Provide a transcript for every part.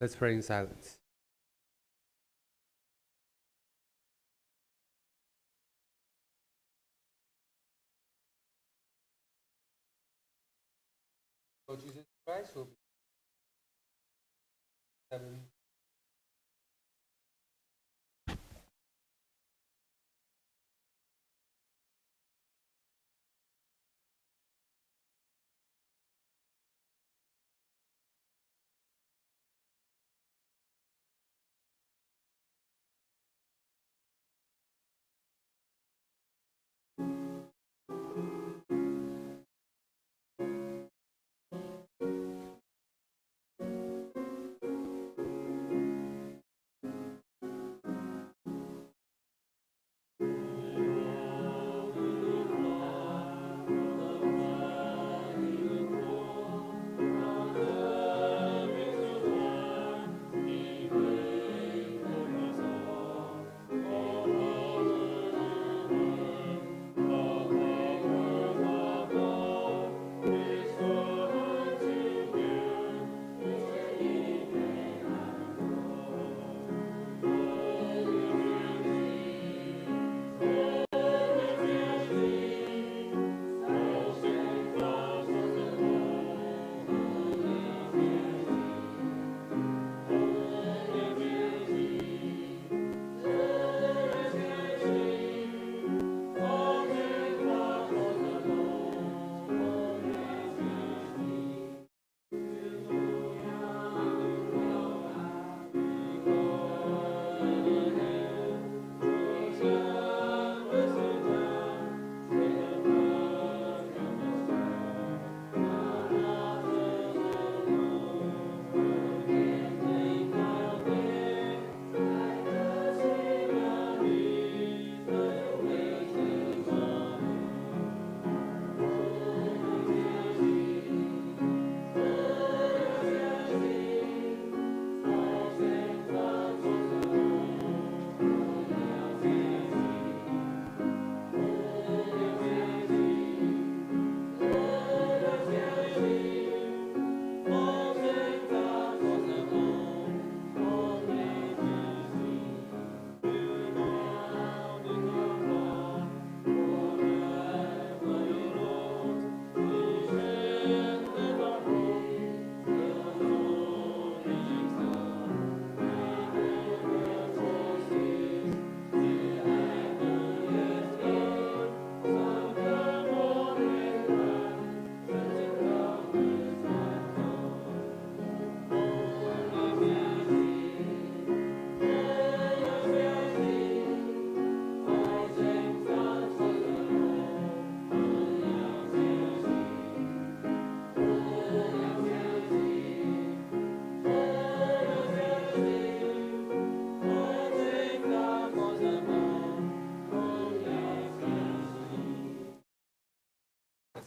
Let's pray in silence. Lord Jesus Christ will be heaven.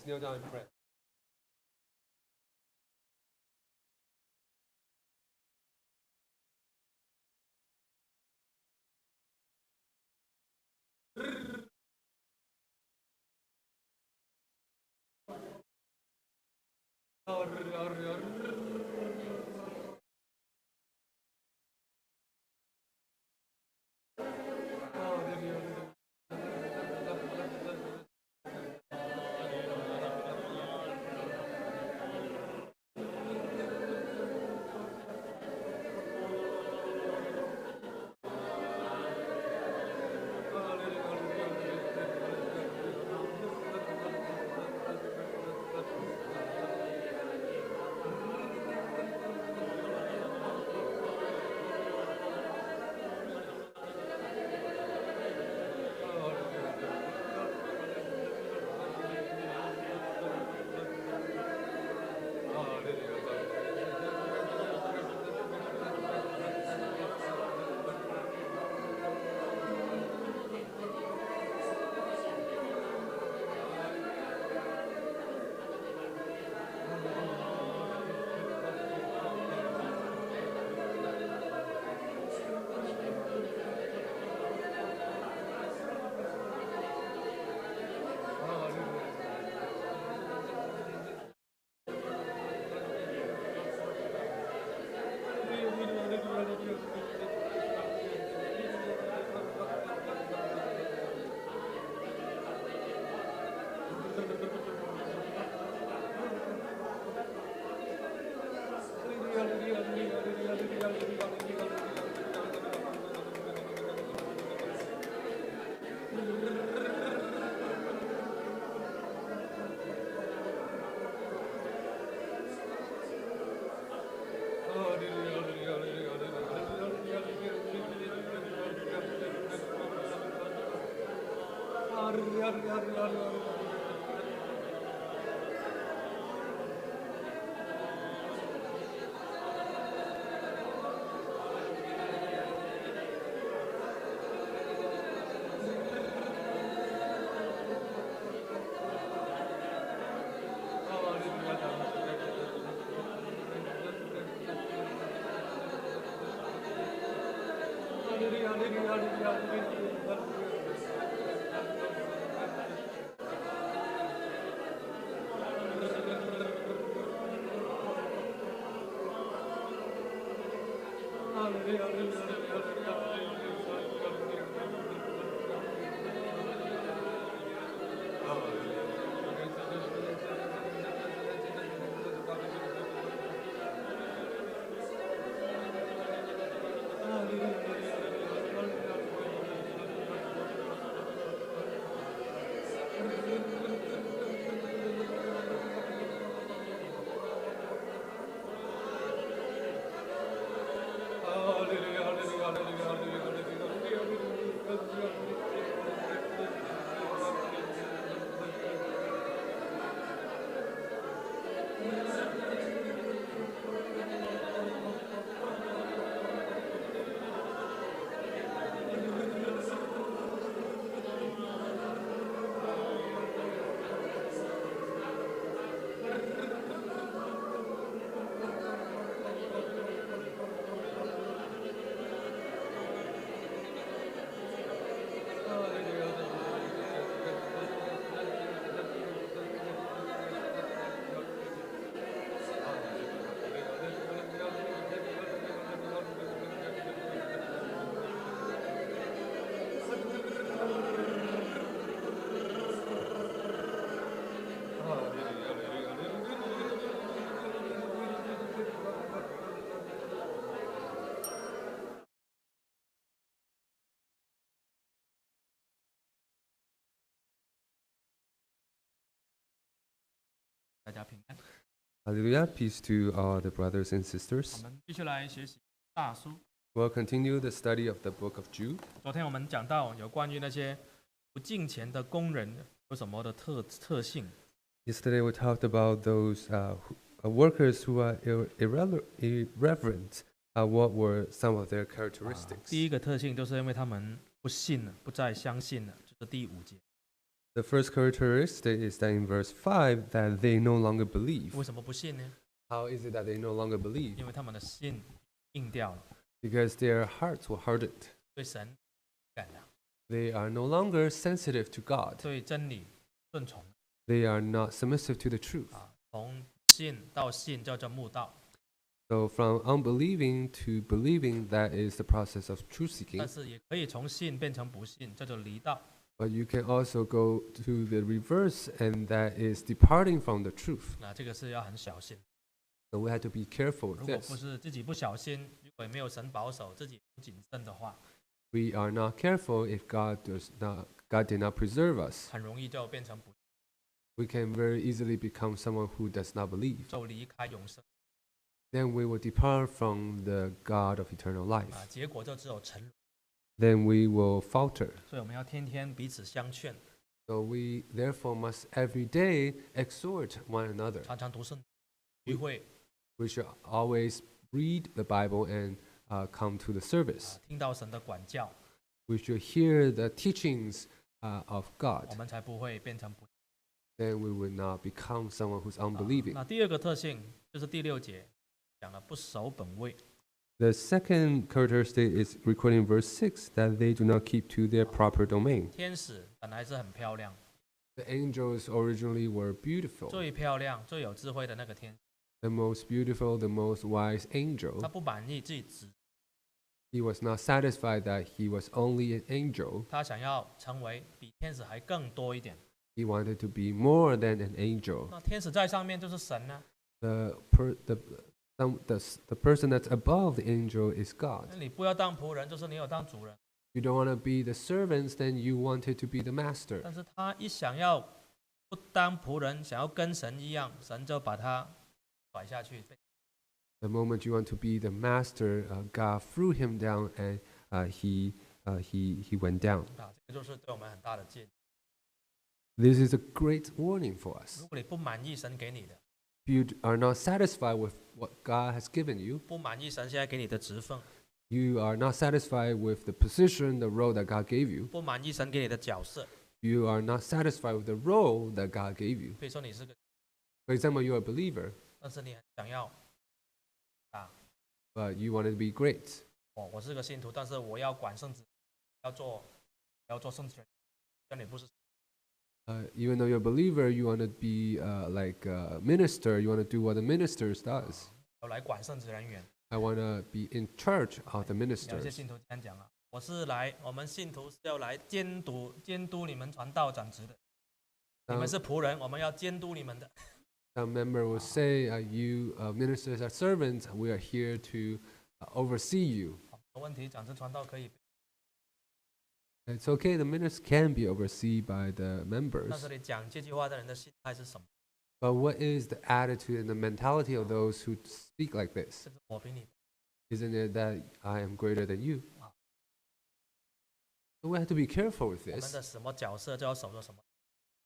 Let's kneel down and pray. 大家平安。 Hallelujah. Peace to all the brothers and 我 sisters. 们继续来学习大书。 We'll continue the study of the Book of Jude. 昨天我们讲到有关于那些不敬虔的工人有什么的特性。 Yesterday we talked about those workers who are irreverent. What were some of their characteristics? 第一个特性就是因为他们不信了，不再相信了，就是第5节。 The first characteristic is that in verse 5 that they no longer believe. 为什么不信呢？ How is it that they no longer believe? 因为他们的心硬掉了， Because their hearts were hardened. 对神感了， They are no longer sensitive to God. 对真理顺从。 They are not submissive to the truth. 从信到信叫做慕道， So from unbelieving to believing, that is the process of truth 但 seeking. 是也可以从信变成不信，叫做离道。 But you can also go to the reverse, and that is departing from the truth. 那这个是要很小心。 So we have to be careful 如 with 果不 this. 是自己不小心，如果也没有神保守，自己不谨慎的话， We are not careful if God did not preserve us. 很容易就变成不， We can very easily become someone who does not believe. 就离开永生。 Then we will depart from the God of eternal life. 结果就只有沉沦。 Then we will falter. 所以我们要天天彼此相劝， So we therefore must every day exhort one another. 常常读圣聚会， We should always read the Bible and come to the service. 听到神的管教， We should hear the teachings of 我 God. 们才不会变成不。 Then we will not become someone who's unbelieving. 那第2个特性就是第6节讲了不守本位。 The second characteristic is recorded in verse 6 that they do not keep to their proper domain. 天使本来是很漂亮， The angels originally were beautiful. 最漂亮、最有智慧的那个天使， The most beautiful, the most wise 他 angel. 不满意自己只 He was not satisfied that he was only an angel. 他想要成为比天使还更多一点。He wanted to be more than an angel. 那天使在上面就是神呢？ The person that's above the angel is God. 那你不要当仆人，就是你有当主人。You don't want to be the servants, then you wanted to be the master. 但是他一想要不当仆人，想要跟神一样，神就把他甩下去。The moment you want to be the master, God threw him down, and he went down. 这个就是对我们很大的建议。This is a great warning for us. 如果你不满意神给你的， If you are not satisfied with what God has given you, 不满意神现在给你的职分， you are not satisfied with the position, the role that God gave you, 不满意神给你的角色， you are not satisfied with the role that God gave you. 比如说你是个， For example, you're a believer, 但是你很想要 but you want to be great. 我是个信徒，但是我要管圣子，要做圣子人，但你不是。 Even though you're a believer, you want to be like a minister. You want to do what the ministers does. 要来管圣子人员。 I want to be in charge of the 有一些 ministers. 信徒这样讲啊，我们信徒是要来监督你们传道长职的。你们是仆人，我们要监督你们的。 Some member will say, "You ministers are servants. We are here to oversee you." 没问题，长职传道可以， It's okay. The ministers can be overseen by the 但 members. 是你讲这句话的人的心态是什么？ But what is the attitude and the mentality of those who speak like this? 是不是我比你？ Isn't it that I am greater than you? So we have to be careful with 我们 this. 的什么角色就要守着什么，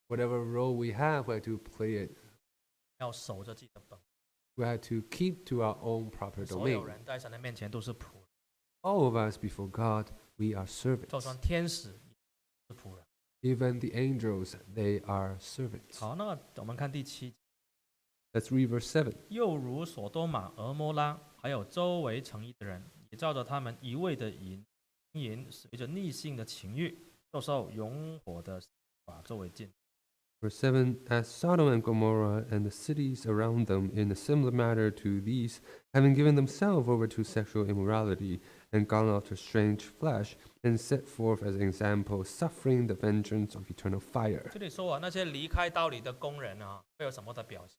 Whatever role we have, we have to play it. 要守着自己的本。 We have to keep to our own proper 所有 domain. 人在神的面前都是仆人， All of us before God, we are 就 servants. 算天使也是仆人。 Even the angels, they are servants. 好，那我们看第7节， Let's read verse 7. 又如所多玛、俄摩拉，还有周围城邑的人，也照着他们一味的淫，随着逆性的情欲，就受永火的法作为禁。 Verse 7, As Sodom and Gomorrah and the cities around them in a similar manner to these, having given themselves over to sexual immorality and gone after strange flesh, and set forth as an example, suffering the vengeance of eternal fire. 这里说啊，那些离开道理的工人啊，会有什么的表现？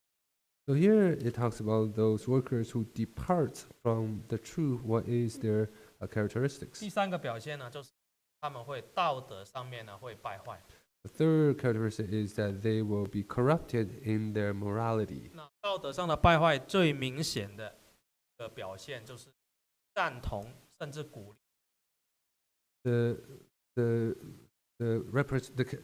So here it talks about those workers who depart from the truth. What is their characteristics? 第3个表现呢，就是他们会道德上面呢会败坏。 The third characteristic is that they will be corrupted in their morality. 那道德上的败坏最明显的表现就是赞同甚至鼓励。 The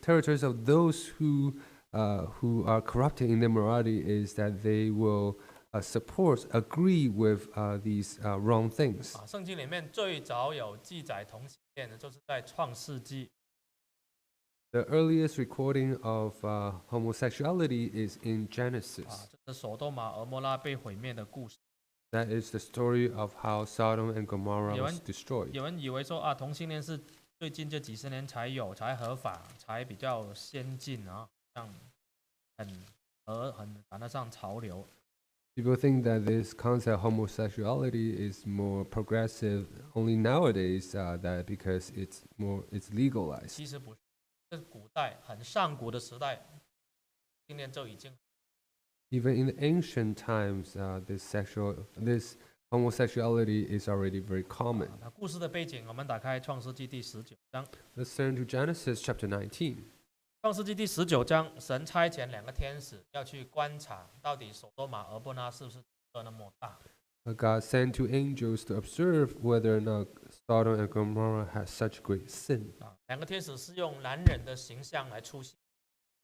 characteristics of those who are corrupted in their morality is that they will agree with these wrong things. 圣经里面最早有记载同性恋的，就是在创世纪。 The earliest recording of homosexuality is in Genesis. 这是所多玛、俄摩拉被毁灭的故事。 That is the story of how Sodom and Gomorrah was destroyed. 有人以为说啊，同性恋是最近这几十年才有、才合法、才比较先进啊，像很赶得上潮流。 People think that this concept of homosexuality is more progressive only nowadays, that because it's legalized. 其实不是，这是古代很上古的时代，同性恋就已经。 Even in the ancient times, this homosexuality is already very common. 那故事的背景，我们打开创世纪第19章。 Let's turn to Genesis chapter 19. 创世纪第19章，神差遣2个天使要去观察，到底所多玛、俄摩拉是不是那么大。 God sent 2 angels to observe whether or not Sodom and Gomorrah had such great sin. 2个天使是用男人的形象来出现，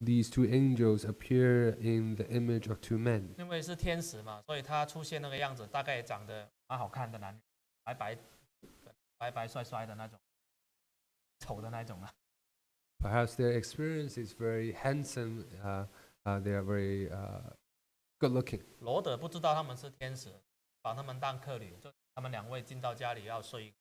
These 2 angels appear in the image of 2 men. 因为是天使嘛，所以他出现那个样子，大概也长得蛮好看的男人，白白帅帅的那种，丑的那种啊。 Perhaps their experience is very handsome. They are very good looking. 罗德不知道他们是天使，把他们当客旅，就他们2位进到家里要睡。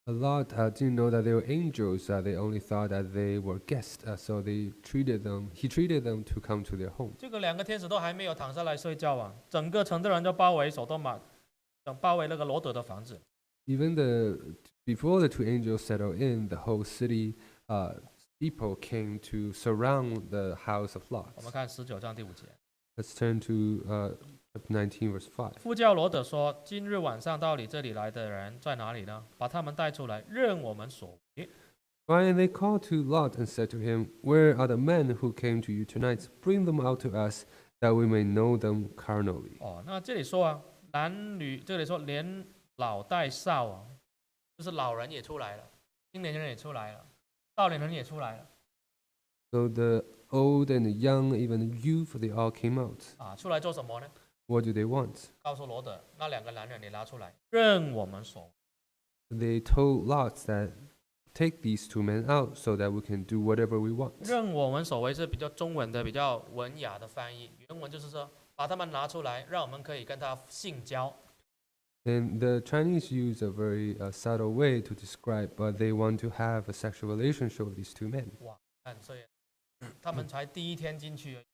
Lot didn't know that they were angels. They only thought that they were guests. So he treated them to come to their home. 这个2个天使都还没有躺下来睡觉啊，整个城的人就包围所多玛，包围那个罗德的房子。Even before the two angels settled in, the whole city people came to surround the house of 我 Lot. 们看19章第5节， Let's turn to chapter 19, verse 5. 呼叫罗德说：“今日晚上到你这里来的人在哪里呢？把他们带出来，任我们所为。” Why, and they called to Lot and said to him, Where are the men who came to you tonight? Bring them out to us, that we may know them carnally. 哦，那这里说啊，男女，这里说连老带少啊，就是老人也出来了，青年人也出来了，少年人也出来了 So the old and the young, even the youth, they all came out. 啊，出来做什么呢？ What do they want? 告诉罗德，那2个男人你拿出来，任我们所为。 They told Lot that take these two men out so that we can do whatever we want. 任我们所为是比较中文的、比较文雅的翻译，原文就是说把他们拿出来，让我们可以跟他性交。 And the Chinese use a very subtle way to describe, but they want to have a sexual relationship with these two men. 哇，看所以他们才第一天进去而已，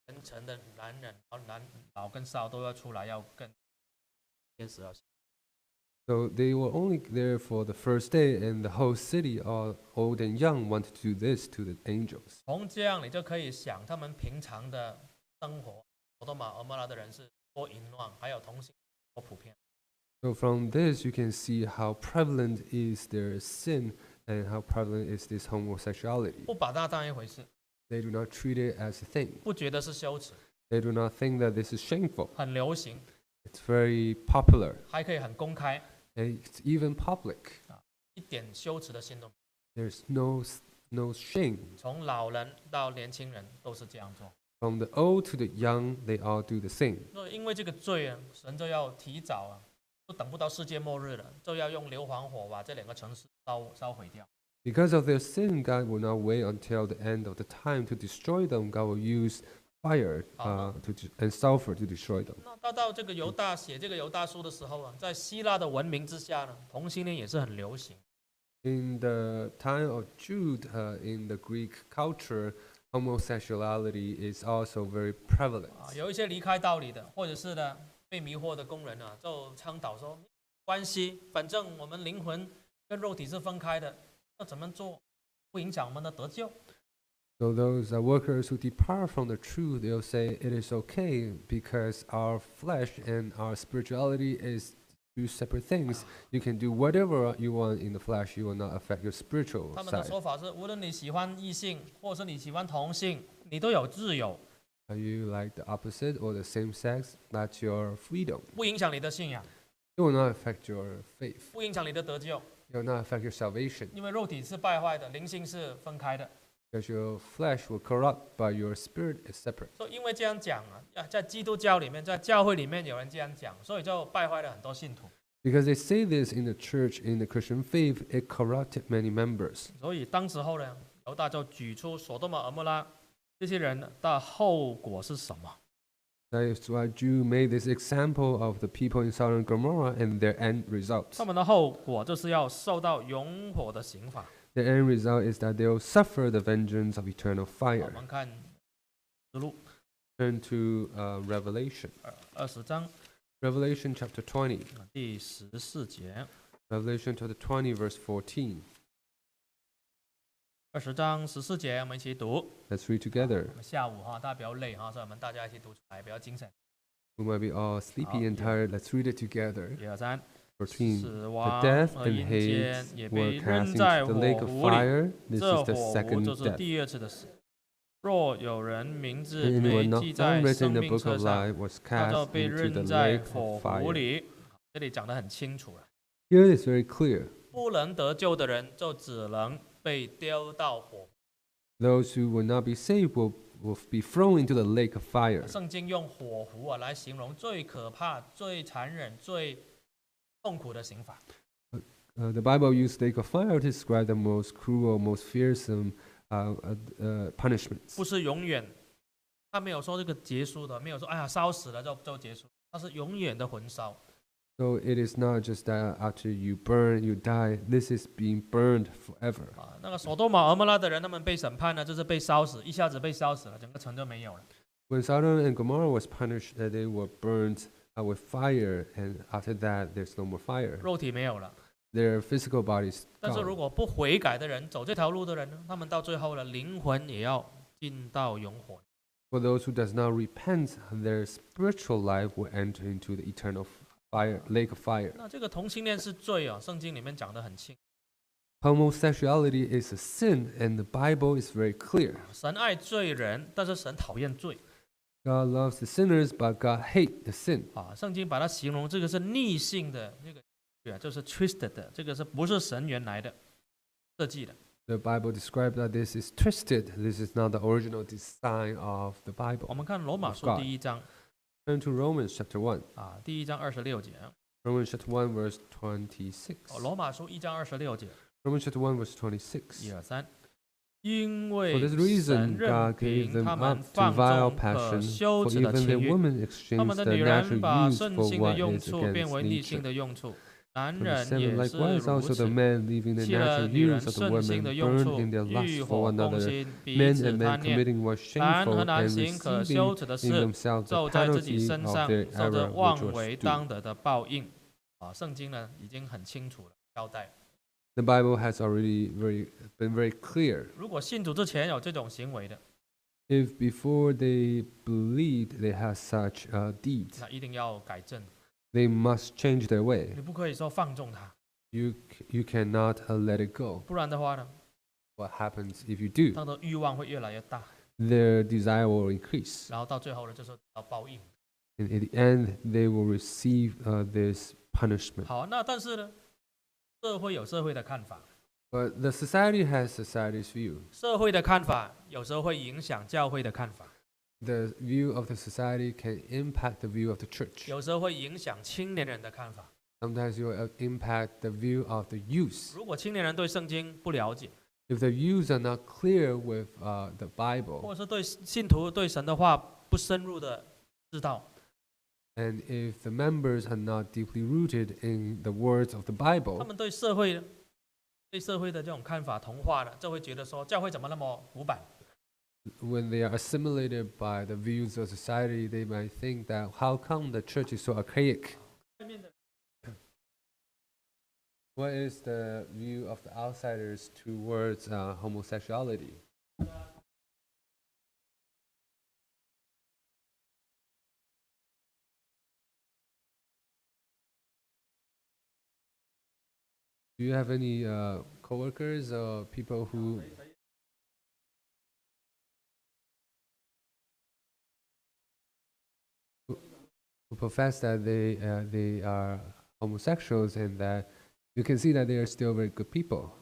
全城的男人，然后老跟少都要出来，要跟天使要。 So they were only there for the first day, and the whole city, all old and young, wanted to do this to the angels. 从这样你就可以想，他们平常的生活，索多玛、俄摩拉的人是多淫乱，还有同性多普遍。 So from this, you can see how prevalent is their sin and how prevalent is this homosexuality. 不把它当一回事， They do not treat it as a thing. 不觉得是羞耻， They do not think that this is shameful. 很流行， It's very popular, 还可以很公开， and it's even public. 一点羞耻的心都没 There's no shame. 有。从老人到年轻人都是这样做。 From the old to the young, they all do the same. 所以因为这个罪啊，神就要提早啊，都等不到世界末日了，就要用硫磺火把这2个城市烧毁掉。 Because of their sin, God will not wait until the end of the time to destroy them. God will use fire and sulfur to destroy them. 那到这个犹大写这个犹大书的时候啊，在希腊的文明之下呢，同性恋也是很流行。 In the time of Jude, in the Greek culture, homosexuality is also very prevalent. 有一些离开道理的，或者是呢被迷惑的工人啊，就倡导说，关系，反正我们灵魂跟肉体是分开的，要怎么做不影响我们的得救？ So those workers who depart from the truth, they'll say it is okay because our flesh and our spirituality is two separate things. You can do whatever you want in the flesh. You will not affect your spiritual 他们的 side. 说法是，无论你喜欢异性，或者是你喜欢同性，你都有自由， Are you like the opposite or the same sex? That's your freedom. 不影响你的信仰， It will not affect your faith. 不影响你的得救， It will not affect your salvation 因为肉体是败坏的，灵性是分开的。 because your flesh will corrupt, but your spirit is separate. 所以因为这样讲啊，在基督教里面，在教会里面有人这样讲，所以就败坏了很多信徒。 Because they say this in the church, in the Christian faith, it corrupted many members. 所以当时候呢，犹大就举出所多玛、俄摩拉这些人的后果是什么？ That is why Jude made this example of the people in Sodom and Gomorrah and their end result. 他们的后果就是要受到永火的刑罚。 The end result is that they will suffer the vengeance of eternal 我 fire. 们看之路 Turn to Revelation. 20章 Revelation chapter 20. 第14节。 Revelation chapter 20, verse 14. 20章14节，我们一起读。 Let's read together. 我们下午哈，大家比较累哈，所以我们大家一起读出来，比较精神。 We might be all sleepy and tired. Let's read it together. 1、2、3。 14. 死 The 亡 death 和 and 阴 Hades 间也 were 被 cast 扔在 into 火 the lake of 湖里， fire. This 这 is the 火湖 second 就是 death. 第2次的死。若有人名字 And anyone 没 not 记 found 在 written 生 in the 命 book 册 of 上， life was 他就 cast 被 into 扔 the 在 lake 火 of 湖 fire. 里。这里讲得很清楚了， Here it is very clear. 不能得救的人就只能被丢到火湖。 Those who will not be saved will be thrown into the lake of fire. 圣经用火湖啊来形容最可怕、最残忍、最痛苦的刑罚。 The Bible used lake of fire to describe the most cruel, most fearsome punishments. 不是永远，他没有说这个结束的，没有说哎呀烧死了就结束，它是永远的焚烧。 So it is not just that after you burn, you die. This is being burned forever. 那个索多玛、俄摩拉的人，他们被审判呢，就是被烧死，一下子被烧死了，整个城就没有了。 When Sodom and Gomorrah was punished, they were burned with fire, and after that, there's no more fire. 肉体没有了。 Their physical bodies 但是如 gone. 果不悔改的人，走这条路的人呢，他们到最后呢，灵魂也要进到永火。 For those who does not repent, their spiritual life will enter into the eternal fire, lake of fire. 那这个同性恋是罪啊，圣经里面讲得很清。 Homosexuality is a sin, and the Bible is very clear. 神爱罪人，但是神讨厌罪 God loves the sinners, but God hates the sin. 啊。圣经把它形容这个是逆性的这个，对啊，就是 twisted 的，这个是不是神原来的设计的？ The Bible describes that this is twisted. This is not the original design of the 我 Bible. 们看罗马 Of 书 God. 第一章 Turn to Romans chapter 1. 啊，第一章26节。 Romans chapter 1, verse 26. 罗马书1章26节， Romans chapter 1, verse 26. 1、2、3。因 For 为 this 神 reason, 任 God gave 凭 them 他 up 们 to 放 vile 纵可 passion, 羞 for 耻的 even 情 the 欲， women 他 exchanged 们的 the 女人 natural 把 use 圣 for 性的 what 用 is 处变 against 为逆性 nature. 的用处，男 Verse 人 7, 也是 likewise 如 also the 此。 men, leaving the 弃了 natural 女人 use of the 圣性 women, 的用 burn 处， in their 欲 lust 火 for one 攻 another. 心，彼 Men 此 and 贪 men 念。 committing what 凡和 shameful 难 and 行可 receiving 羞耻的 in 事， themselves the 就在自己 penalty 身 of 上 their 受着 error which 妄 was 为 due. 当得的报应。啊，圣经呢已经很清楚了交代。 The Bible has already been very clear. 如果信主之前有这种行为的， If before they believed they had such deeds, 那一定要改正。 they must change their way. 你不可以说放纵它， You cannot let it go. 不然的话呢， What happens if you do? 他的欲望会越来越大， Their desire will increase. 然后到最后呢，就是要报应。 And in the end, they will receive this punishment. 好，那但是呢，社会有社会的看法， But the society has society's view. 社会的看法有时候会影响教会的看法， The view of the society can impact the view of the church. 有时候会影响青年人的看法。 Sometimes it will impact the view of the youth. 如果青年人对圣经不了解， If the views are not clear with the 或 Bible, 者是对信徒对神的话不深入的知道， and if the members are not deeply rooted in the words of the 他 Bible, 们对社会的这种看法同化了，就会觉得说教会怎么那么古板？ when they are assimilated by the views of society, they might think that how come the church is so archaic? 外面的 What is the view of the outsiders towards homosexuality? Do you have any coworkers or people who profess that they are homosexuals and that you can see that they are still very good people?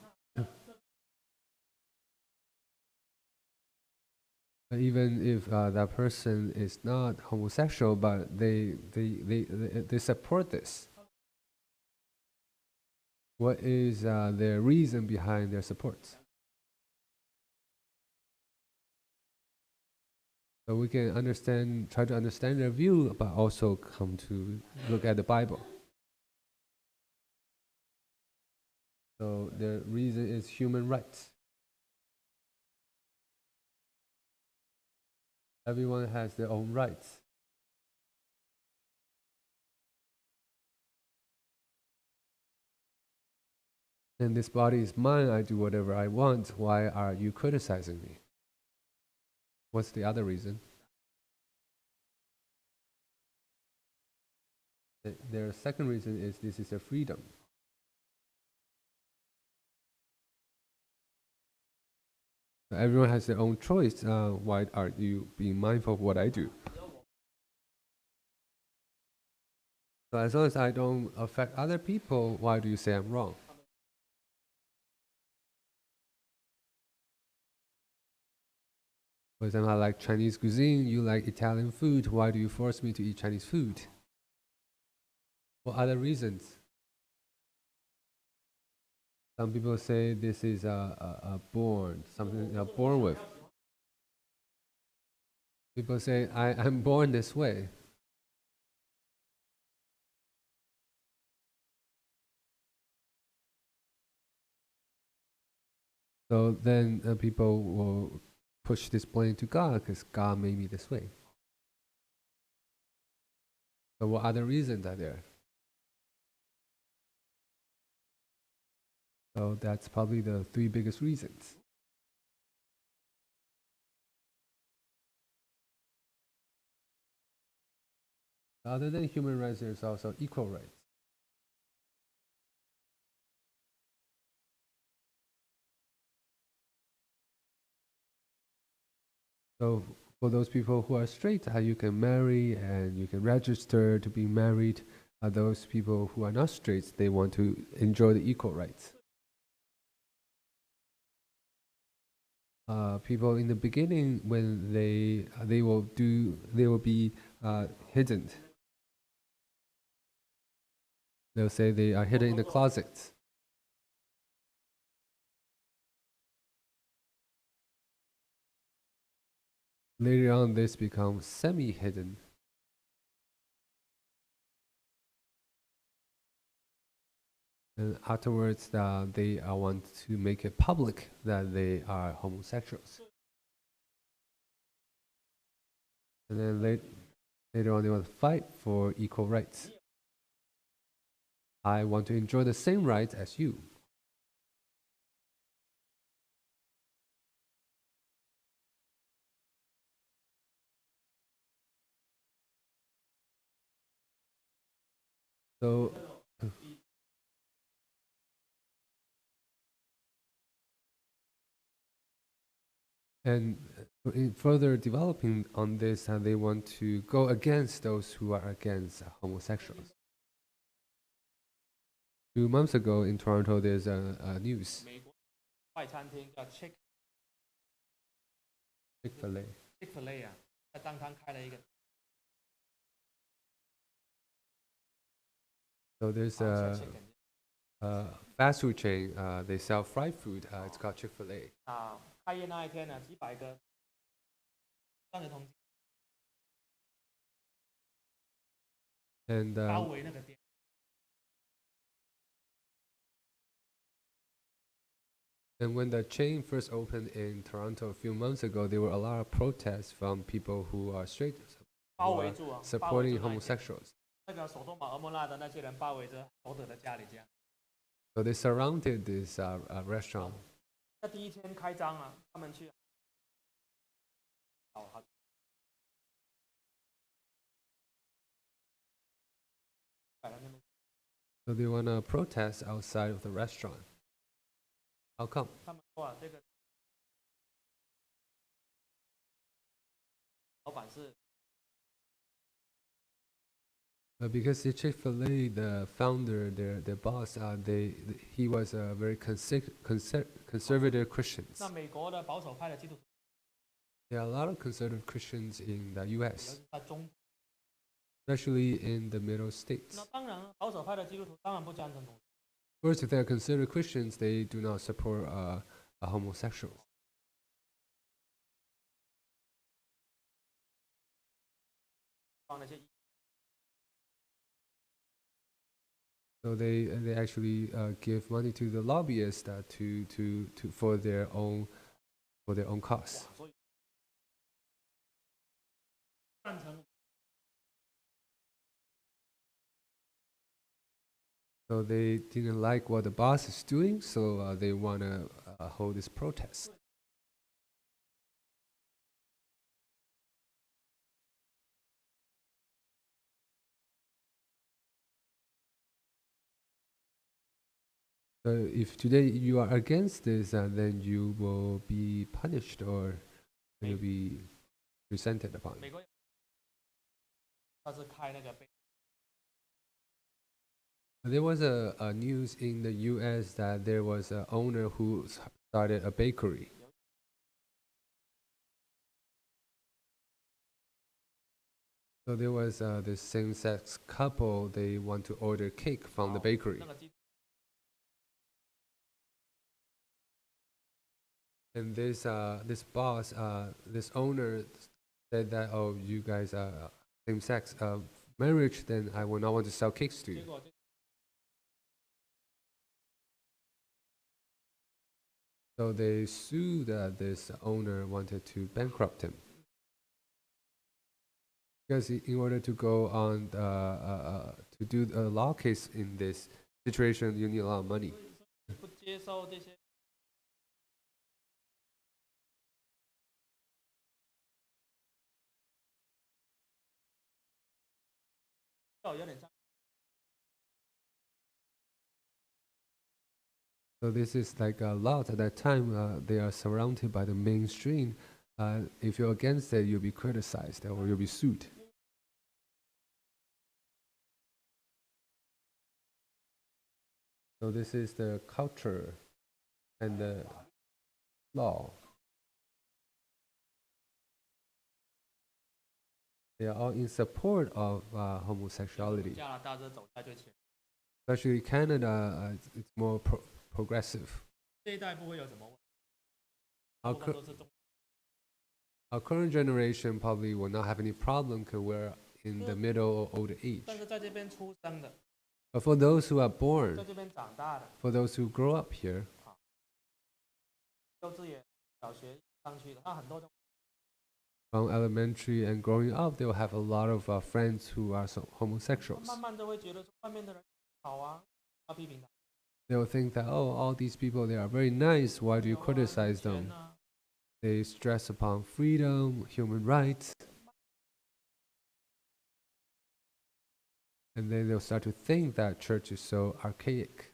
Even if that person is not homosexual, but they support this. What is their reason behind their support? So we can try to understand their view, but also come to look at the Bible. So the reason is human rights. Everyone has their own rights. And this body is mine, I do whatever I want. Why are you criticizing me? What's the other reason? Their second reason is this is a freedom. Everyone has their own choice. Why are you being mindful of what I do? So as long as I don't affect other people, why do you say I'm wrong? For example, I like Chinese cuisine, you like Italian food. Why do you force me to eat Chinese food? What other reasons? Some people say this is something you're born with. People say, I'm born this way. So then people will push this blame to God because God made me this way. So what other reasons are there? So that's probably the three biggest reasons. Other than human rights, there's also equal rights. So for those people who are straight, you can marry and you can register to be married. Those people who are not straight, they want to enjoy the equal rights. People in the beginning, when they will be hidden. They'll say they are hidden in the closets. Later on, this becomes semi-hidden. And afterwards, they want to make it public that they are homosexuals. And then later on, they want to fight for equal rights. I want to enjoy the same rights as you. So, and in further developing on this, they want to go against those who are against homosexuals. 2 months ago in Toronto, there's a news. 美国快餐厅叫 Chick-fil-A. Chick-fil-A 啊，在当摊开了一个 So there's a fast food chain. They sell fried food. It's called Chick-fil-A. 啊，开业那一天呢，几百个三十同 And 包围那个店。And when the chain first opened in Toronto a few months ago, there were a lot of protests from people who are straight, who 包 are 围住啊，包围 supporting 住那一间 homosexuals. 那个首都马俄莫拉的那些人包围着罗德的家里这样。 So they surrounded this restaurant. 那第一天开张啊，他们去。好， So they want to protest outside of the restaurant. How come? 他们说啊，这个老板是 Because the Chick-fil-A, the founder, their boss, he was a very conservative Christian. 那美国的保守派的基督徒， There are a lot of conservative Christians in the 尤 U.S., 其在中国。 especially in the Middle States. 那当然，保守派的基督徒当然不赞成同性。 First, if they're considered Christians, they do not support homosexuals. 帮那些 So they actually give money to the lobbyists for their own cause. 所以赞成 So they didn't like what the boss is doing, so they want to hold this protest. So if today you are against this, then you will be punished or you'll be presented upon. 美国他是开那个被 There was a news in the U.S. that there was an owner who started a bakery. So there was this same-sex couple. They want to order cake from the bakery, 那个基 and this boss, this owner, said that, oh, you guys are same-sex marriage, then I will not want to sell cakes to 结 you. 果 So they sued this owner, wanted to bankrupt him. Because in order to go on to do a law case in this situation, you need a lot of money. 不接受这些，有点像 So this is like a lot at that time. They are surrounded by the mainstream. If you're against it, you'll be criticized or you'll be sued. So this is the culture and the law. They are all in support of homosexuality. 加拿大这走在最前， Especially Canada, it's more progressive. 这一代不会有什么问题， Our, 大部分都是中 our current generation probably will not have any problem because we're in the middle or old age. 但是在这边出生的， But for those who are 在 born, 这边长大的， for those who grow up here, 幼稚园、小学上去的，他很多都 from elementary and growing up, they will have a lot of friends who are homosexuals. 慢慢都会觉得说外面的人好啊，要批评他， They will think that, oh, all these people, they are very nice. Why do you 有啊 criticize 人 them? 权啊 They stress upon freedom, human rights. And then they'll start to think that church is so archaic.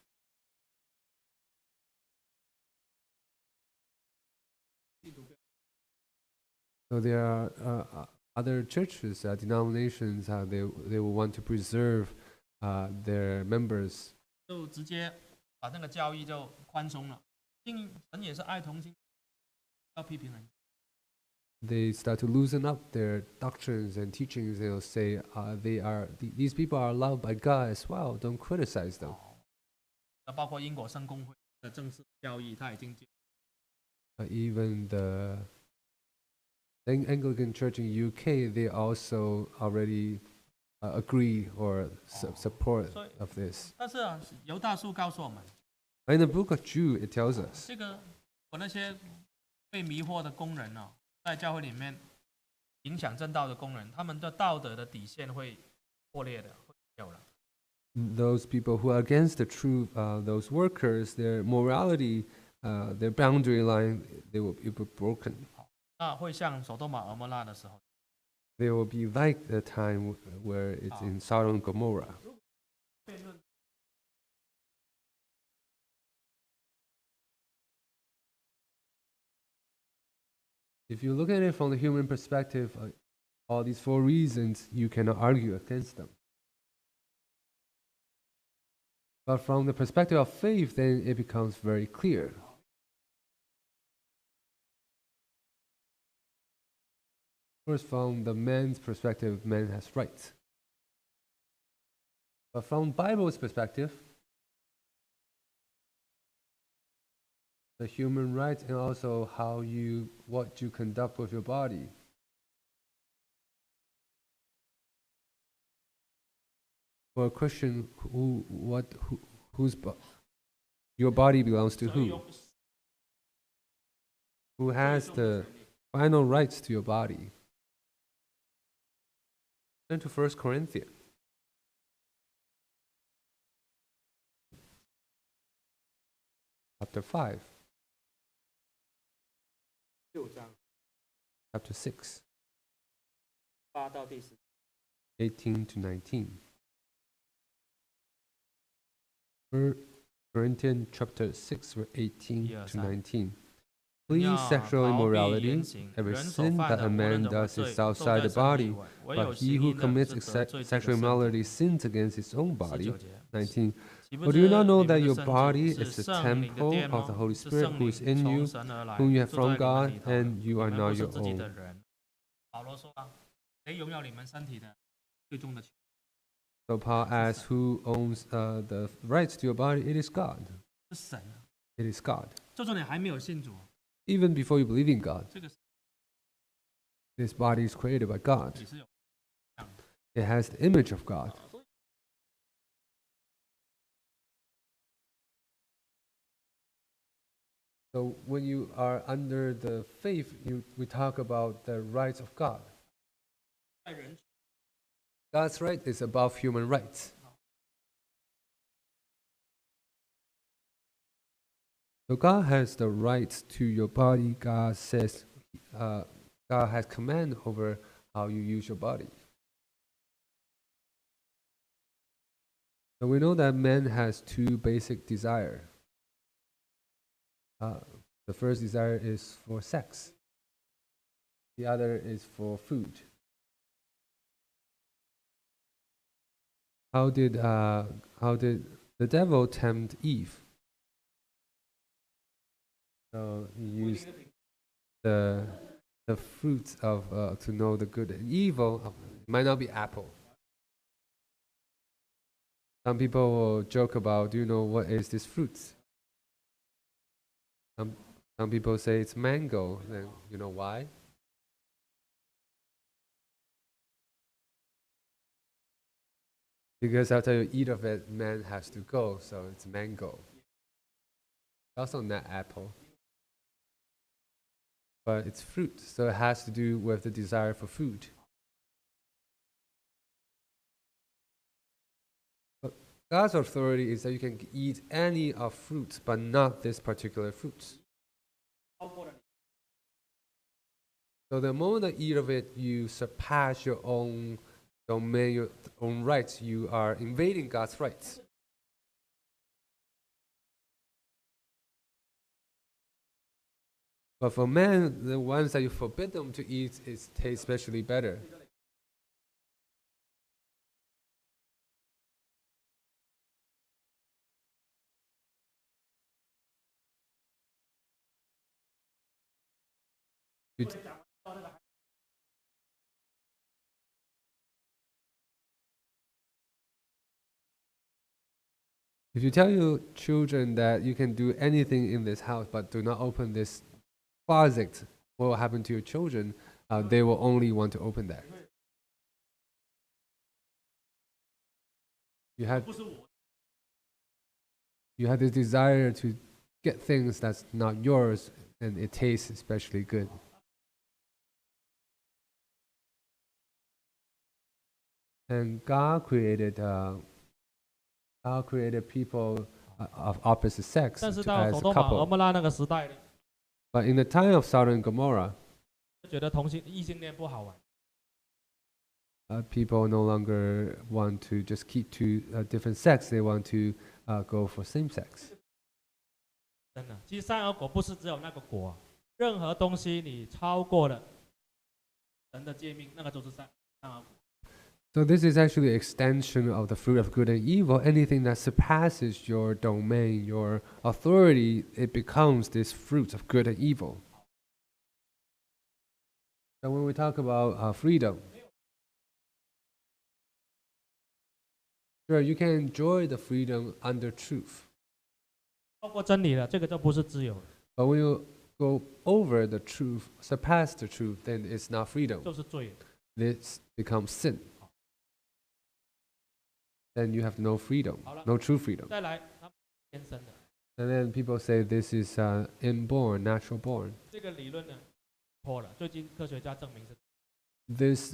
So there are other churches, denominations, they will want to preserve their members. 就直接把那个教义就宽松了。神也是爱同性，要批评人。 They start to loosen up their doctrines and teachings. They'll say these people are loved by God as well. Don't criticize them. 那包括英国圣公会的正式教义，他已经 Even the Anglican Church in UK, they also already agree or support of this. 但是啊，犹大书告诉我们， In the Book of Jude, it tells us 这个我那些被迷惑的工人呢、在教会里面影响正道的工人，他们的道德的底线会破裂的，会有了。 those people who are against the truth, those workers, their morality, their boundary line, it will be broken. 那会像索多玛俄摩拉的时候， They will be like the time where it's in Sodom and Gomorrah. 辩论 If you look at it from the human perspective, all these four reasons, you cannot argue against them. But from the perspective of faith, then it becomes very clear. First, from the man's perspective, man has rights. But from Bible's perspective, the human rights and also what you conduct with your body. For a Christian, your body belongs to who? Who has the final rights to your body? Turn to 1 Corinthians. Chapter 5. 6章 Chapter 6, 8到第10。 18 to 19. 1 Corinthians chapter 6, verse 18 to 19. Flee sexual immorality. Every sin that a man does is outside the body, but he who commits sexual immorality sins against his own body. 19. But do you not know that your body is the temple of the Holy Spirit who is in you, whom you have from God, and you are not your own? 保罗说啊，谁拥有你们身体的最终的权？ So Paul asks, who owns the rights to your body? It is God. 是神啊。 It is God. 就算你还没有信主， Even before you believe in God, 这个 this body is created by God. 也是有。 It has the image of God. So when you are under the faith, we talk about the rights of God. 在人 God's right is above human rights. So God has the right to your body. God says, God has command over how you use your body. So we know that man has two basic desires. The first desire is for sex. The other is for food. How did the devil tempt Eve? So he used the fruits of to know the good and evil. It might not be apple. Some people will joke about, do you know what is this fruit? Some people say it's mango. Then you know why? Because after you eat of it, man has to go, so it's mango. Also not apple. But it's fruit, so it has to do with the desire for food. But God's authority is that you can eat any of fruits, but not this particular fruits. So the moment you eat of it, you surpass your own domain, your own rights. You are invading God's rights. But for men, the ones that you forbid them to eat, it tastes especially better. If you tell your children that you can do anything in this house, but do not open this closet, what will happen to your children? They will only want to open that. You had this desire to get things that's not yours, and it tastes especially good. And God created people of opposite sex 但是 as 到 a 索多玛、俄 couple. 摩拉那个时代呢， But in the time of Sodom and Gomorrah, 觉得异性恋不好玩， people no longer want to just keep to different sex. They want to go for same sex. 真的。其实善恶果不是只有那个果啊，任何东西你超过了神的诫命，那个就是善恶果。 So this is actually an extension of the fruit of good and evil. Anything that surpasses your domain, your authority, it becomes this fruit of good and evil. So when we talk about freedom, sure, you can enjoy the freedom under truth. 超过真理了，这个就不是自由了， But when you go over the truth, surpass the truth, then it's not freedom. 就是罪了。 This becomes sin. Then you have no freedom, 好了， no true freedom. 再来，他们天生的 And then people say this is inborn, natural born. 这个理论呢错了，最近科学家证明是 This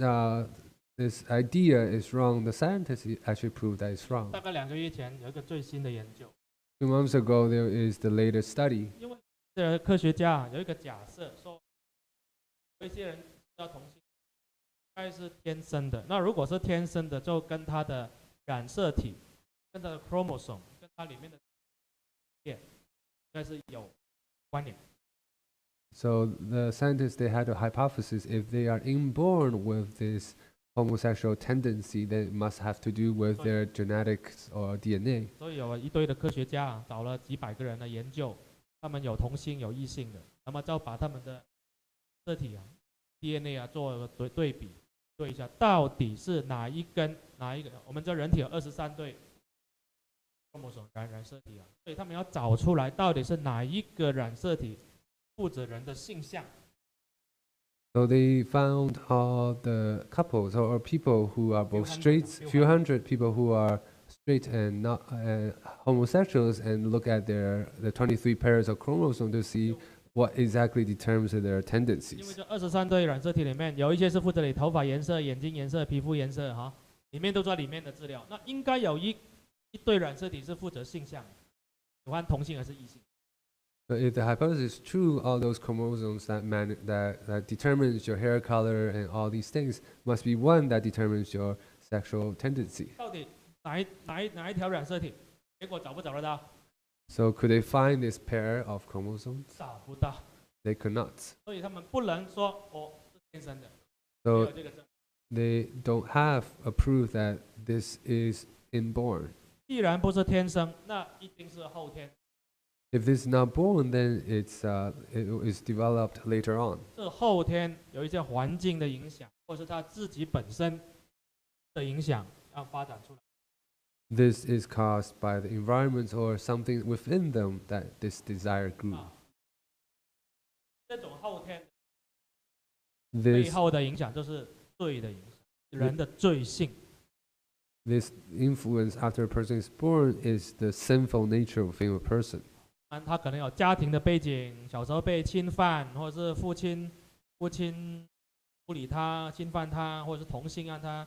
idea is wrong. The scientists actually proved that it's wrong. 大概2个月前有一个最新的研究， 2 months ago, there is the latest study. 因为这科学家有一个假设说，有一些人要同性，应该是天生的。那如果是天生的，就跟他的染色体、跟他的 chromosome、跟它里面的链，应该是有关联。 So the scientists, they had a hypothesis: if they are inborn with this homosexual tendency, then it must have to do with their genetics or DNA. 所以有一堆的科学家找了几百个人来研究，他们有同性有异性的，那么就把他们的色体啊、DNA 啊做对比，对一下到底是哪一个？我们这人体有23对染色体啊，所以他们要找出来到底是哪一个染色体负责人的性向。 So they found all the couples or people who are both straight, few hundred people who are straight and not homosexuals, and look at the 23 pairs of chromosomes to see what exactly determines their 因为 tendencies. 这23对染色体里面，有一些是负责你头发颜色、眼睛颜色、皮肤颜色哈，里面都在里面的资料，那应该有一对染色体是负责性向，喜欢同性还是异性。 But if the hypothesis is true, all those chromosomes that determines your hair color and all these things must be one that determines your sexual tendency. 到底哪一条染色体？结果找不找得到？ So could they find this pair of chromosomes? 找不到， They could not. 所以他们不能说哦是天生的，没 So 有这个证。 they don't have a proof that this is inborn. 既然不是天生，那一定是后天。 If this is not born, then it is developed later on. 是后天有一些环境的影响，或是他自己本身的影响，要发展出来。 This is caused by the environment or something within them that this desire grew. 这种后天 This 背后的影响就是罪的影响，人的罪性。 This influence after a person is born is the sinful nature within a person. 他可能有家庭的背景，小时候被侵犯，或者是父亲不理他，侵犯他，或者是同性让他，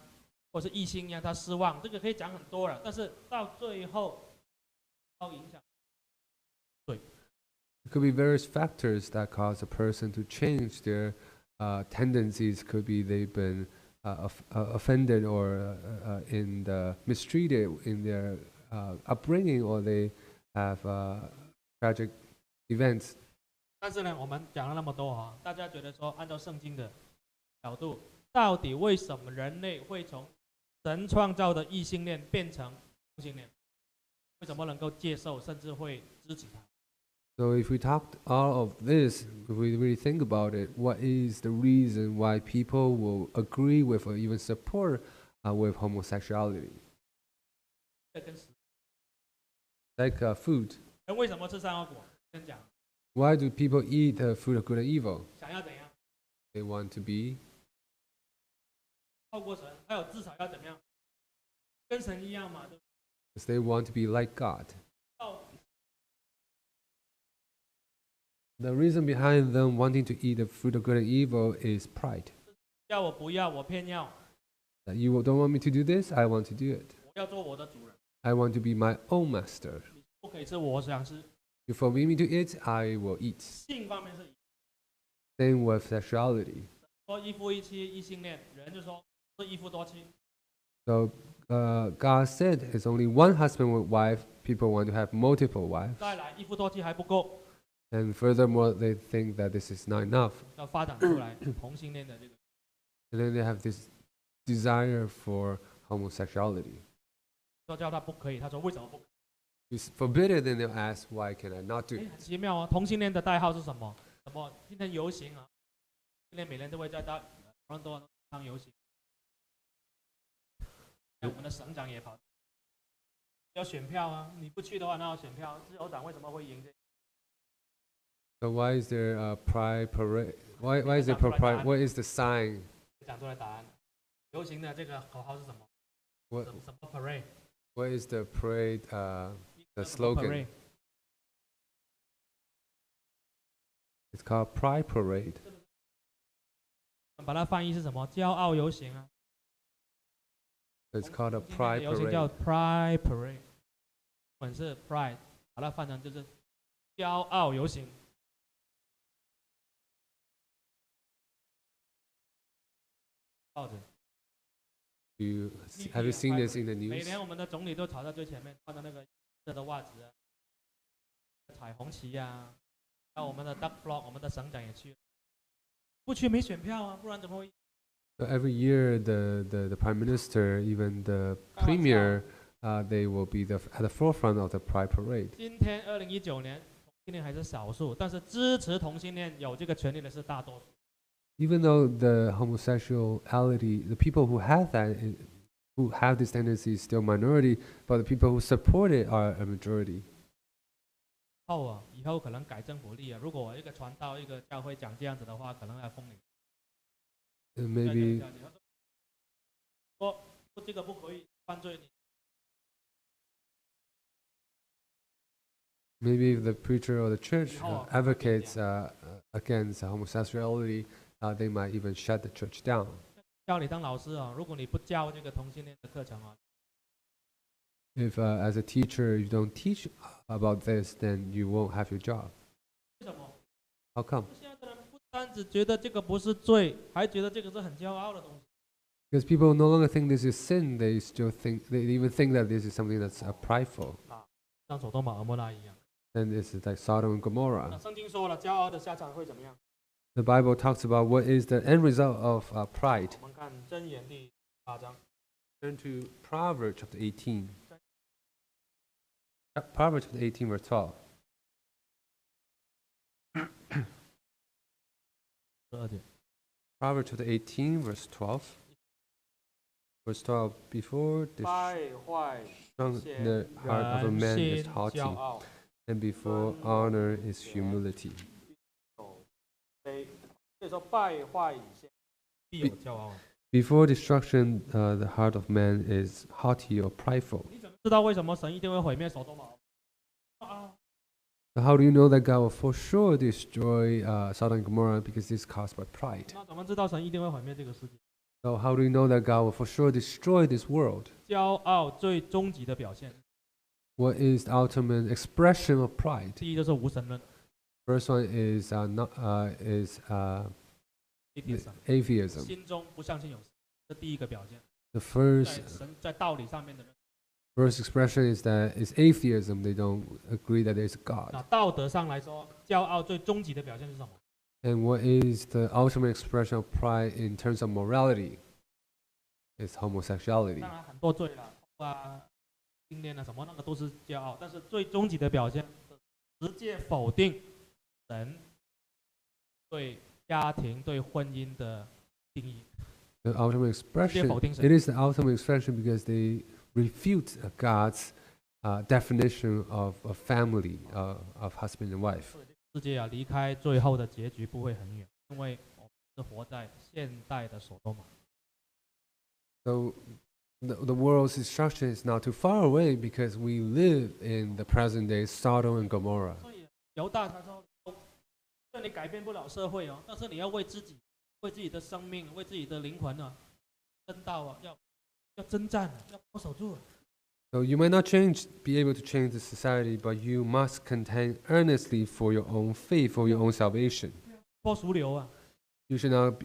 或者是异性让他失望，这个可以讲很多了。但是到最后，要影响。 It could be various factors that cause a person to change their tendencies. Could be they've been offended or mistreated in their upbringing, or they have tragic events. 但是呢，我们讲了那么多哈，大家觉得说，按照圣经的角度，到底为什么人类会从神创造的异性恋变成同性恋？为什么能够接受，甚至会支持他？ So if we talked all of this, if we really think about it, what is the reason why people will agree with or even support with homosexuality? 这跟死 Like food. 人为什么吃善恶果？先讲， Why do people eat the fruit of good and evil? 想要怎样？ They want to be 透过神，还有至少要怎么样？跟神一样嘛，对不对？ because they want to be like God. 到 The reason behind them wanting to eat the fruit of good and evil is pride. 要我不要，我偏要， That you don't want me to do this, I want to do it. 我要做我的主人， I want to be my own master. 你不可以吃我想吃。 You forbid me to eat, I will eat. 性方面是 Same with sexuality. 说一夫一妻异性恋，人就说是一夫多妻。 So God said it's only one husband with wife. People want to have multiple wives. 再来一夫多妻还不够， And furthermore, they think that this is not enough. 要发展出来同性恋的这个。 And then they have this desire for homosexuality. 说叫他不可以，他说为什么不可 You forbid it, then they'll ask, why can I not do 以？ it? 很奇妙啊！同性恋的代号是什么？什么？今天游行啊，今天每年都会在多伦多上游行。我们的省长也跑，要选票啊！你不去的话，那要选票。自由党为什么会赢这？ So why is there a pride parade? Why is there pride? What is the sign? 讲出来答案。游行的这个口号是什么？ What 什么 parade？ What is the parade? The 什么 slogan? parade？ It's called Pride Parade. 把它翻译是什么？骄傲游行啊！ It's called a 今天的 Pride 游行叫 Parade. Pride Parade， 本是 Pride， 把它翻成就是骄傲游行。报纸。 Have you seen this in the 每 news? 年我们的总理都跑到最前面，穿着那个色的袜子啊，彩虹旗呀、还有我们的 Duck Flock， 我们的省长也去，不去没选票啊，不然怎么会？ So every year, the prime minister, even the premier, they will be at the forefront of the Pride Parade. 今天2019年，同性恋还是少数，但是支持同性恋有这个权利的是大多数。 Even though the homosexuality, the people who have this tendency is still minority, but the people who support it are a majority. 以后可能改政府例啊，如果我一个传道一个教会讲这样子的话，可能要封你。 And maybe 说这个不可以犯罪， maybe if the preacher or the church advocates against homosexuality, they might even shut the church down. 叫你当老师啊，如果你不教这个同性恋的课程啊， If as a teacher you don't teach about this, then you won't have your job. 为什么？ How come? 现在的人不单只觉得这个不是罪，还觉得这个是很骄傲的东西。 Because people no longer think this is sin, they even think that this is something that's prideful. 像所多玛俄摩拉一样。 And this is like Sodom and 那 Gomorrah. 圣经说了，骄傲的下场会怎么样？ The Bible talks about what is the end result of pride. 我们看箴言第8章。 Turn to Proverbs chapter 18. Proverbs chapter 18, verse 12. 12节。 Proverbs chapter 18, verse 12. Verse 12. Before 败坏 the heart of a man is 人心 haughty, 骄傲， and before honor is humility. 所以说败坏以先必有骄傲。 Before destruction, the heart of man is haughty or prideful. 你怎么知道为什么神一定会毁灭所多玛？啊， So how do you know that God will for sure destroy Sodom and Gomorrah? Because this is caused by pride. 那怎么知道神一定会毁灭这个世界？ So how do you know that God will for sure destroy this world? 骄傲最终极的表现， What is the ultimate expression of pride? 第一就是无神论 First one is atheism. 心中不相信有神，这第一个表现。 The 在 first 神在道理上面的人， expression is that is atheism. They don't agree that there's a 那 God. 道德上来说，骄傲最终极的表现是什么？ And what is the ultimate expression of pride in terms of morality? It's homosexuality. 当然很多罪了，性恋啊什么那个都是骄傲，但是最终极的表现是直接否定神对家庭、对婚姻的定义。 The ultimate expression. 否定神。 It is the ultimate expression because they refute God's definition of a family of husband and wife. 世界啊，离开最后的结局不会很远，因为我们是活在现代的所多玛。 So the world's destruction is not too far away because we live in the present day Sodom and Gomorrah. 所以犹大他说，虽然你改变不了社会哦，但是你要为自己、为自己的生命、为自己的灵魂啊，争道啊，要征战啊，要保守住啊。 So you might not be able to change the society, but you must contend earnestly for your own faith, for your own salvation. 脱俗流啊， You should not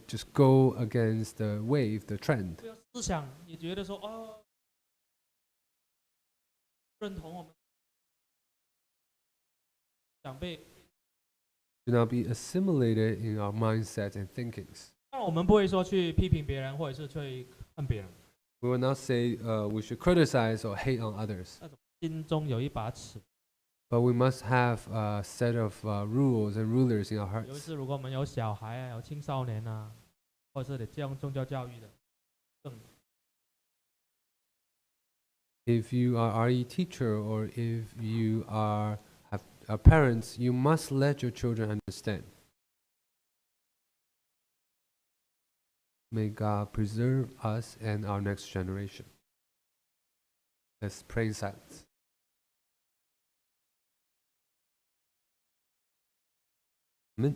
just go against the wave, the trend. 不要思想也觉得说哦，认同我们长辈， Do not be assimilated in our mindsets and thinkings. 当然我们不会说去批评别人，或者是去恨别人， We will not say we should criticize or hate on others, 心中有一把尺。 but we must have a set of rules and rulers in our 尤其 hearts. 是如果我们有小孩啊，有青少年啊，或者是你这样宗教教育的，更 If you are RE teacher or if you have parents, you must let your children understand. May God preserve us and our next generation. Let's pray in silence. Amen.